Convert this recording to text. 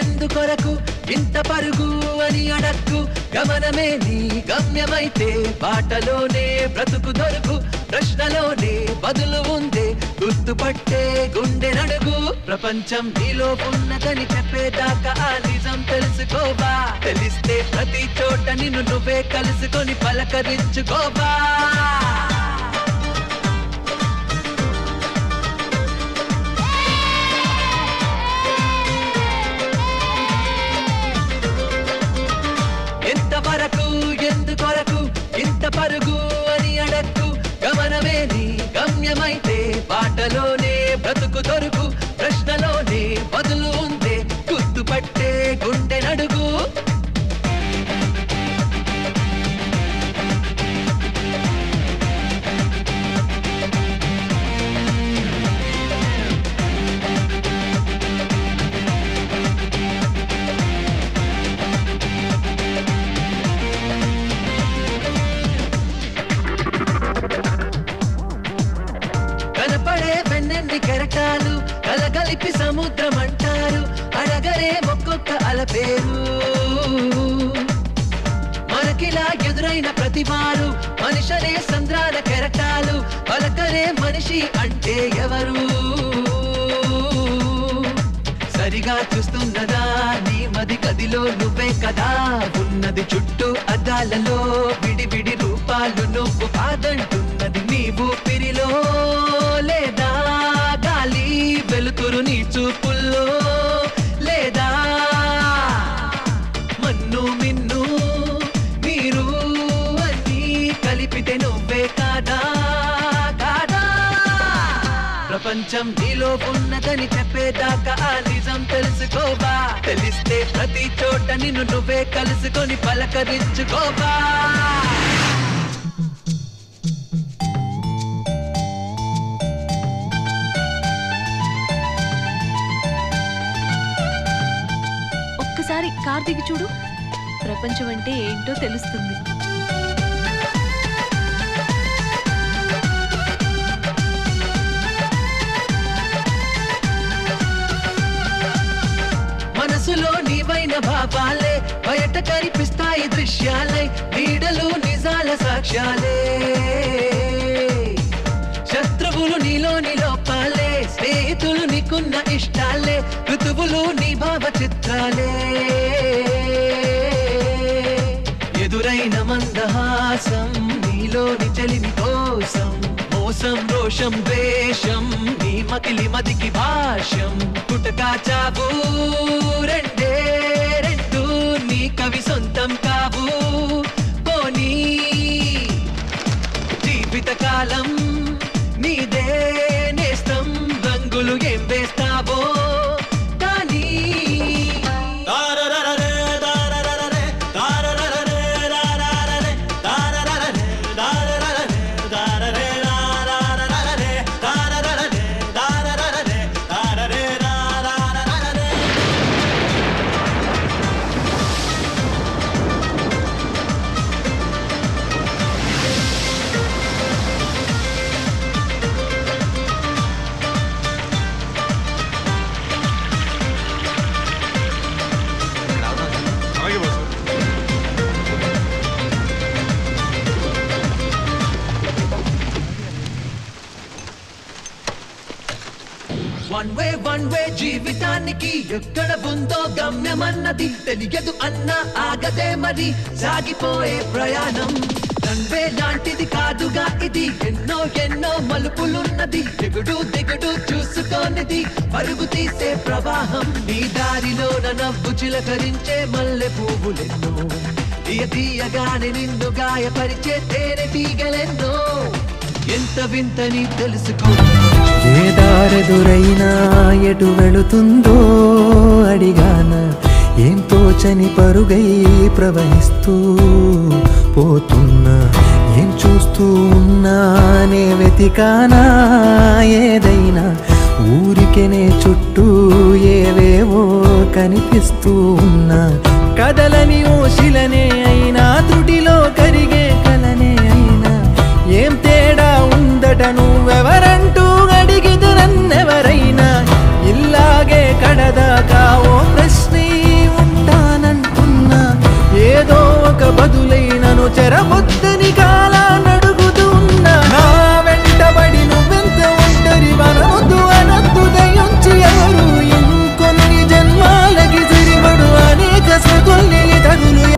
ఎందుకొరకు ఇంత పరుగు అని అడక్కు గమనమే నీ గమ్యమైతే బాటలోనే బ్రతుకు దొరుకు ప్రశ్నలోనే బదులు ఉందే గుర్తుపట్టే గుండె నడుగు ప్రపంచం నీలో ఉన్నదని చెప్పేదాకా ఆ నిజం తెలుసుకోవా తెలిస్తే ప్రతి చోట నిన్ను నువ్వే కలుసుకొని పలకరించుకోవా ఎంతవరకు ఎందుకొరకు ఇంత పరుగు అని అడక్కు గమనమే నీ గమ్యమైతే బాటలోనే బ్రతుకు దొరుకు ప్రశ్నలోనే బదులు ఉందే గుర్తుపట్టే గుండె నడుగు కెరటాలు కలగలిపి సముద్రం అంటారు అడగరే ఒక్కొక్క అలపేరు మనకిలా ఎదురైన ప్రతివారు మనిషనే సంద్రాల కెరటాలు పలకరే మనిషి అంటే ఎవరు సరిగా చూస్తున్నదా నీ మది గదిలో నువ్వే కదా ఉన్నది చుట్టూ అద్దాలలో విడివిడి రూపాలు నువ్వు కాదంటున్నది నీవు పిరిలో లేదా గాలి వెలుతురు నీ చూపుల్లో లేదా మన్ను మిన్ను మీరు అన్నీ కలిపితే నువ్వే కాదా కాదా ప్రపంచం నీలో ఉన్నదని చెప్పేదాకా ఆ నిజం తెలుసుకోవా తెలిస్తే ప్రతి చోట నిన్ను నువ్వే కలుసుకొని పలకరించుకోవా ఒక్కసారి కార్ దిగి చూడు ప్రపంచం అంటే ఏంటో తెలుస్తుంది మనసులో నీవైన భావాలే బయట కనిపిస్తాయి దృశ్యాలే నీడలు నిజాల సాక్ష్యాలే శత్రువులు నీలోని లోపాలే స్నేహితులు నీకున్న ఇష్టాలే ఋతువులు నీ భావ చిత్రాలే ఎదురైన మందహాసం నీలోని చెలిమి కోసం మోసం రోషం ద్వేషం నీ మకిలి మదికి భాష్యం పుటకా చావు రెండే రెండు నీ కవి సొంతం కావు పోనీ జీవిత కాలం నీదే నేస్తం రంగులు ఏం వేస్తావో కానీ వన్ వే జీవితానికి ఎక్కడ ఉందో గమ్యమన్నది తెలియదు అన్న ఆగదే మరి సాగిపోయే ప్రయాణం రన్వే లాంటిది కాదుగా ఇది ఎన్నో ఎన్నో మలుపులున్నది ఎగుడు దిగుడు చూసుకోనిది పరుగు తీసే ప్రవాహం నీ దారిలో నవ్వు చిలకరించే మల్లె పువ్వులెన్నో తీయగానే నిన్ను గాయపరిచే తేనె తీగలెన్నో ఎంత వింతని తెలుసుకో ఏ దారెదురైనా ఎటు వెళుతుందో అడిగాన ఏం తోచని పరుగై ప్రవహిస్తూ పోతున్నా ఏం చూస్తూ ఉన్నానే వెతికానా ఏదైనా ఊరికెనే చుట్టూ ఏవేవో కనిపిస్తూ ఉన్నా కదలని ఓశిలనే అయినా త్రుటిలో కరిగే కలనే అయినా ఏం తేడా ఉందట నువ్వెవర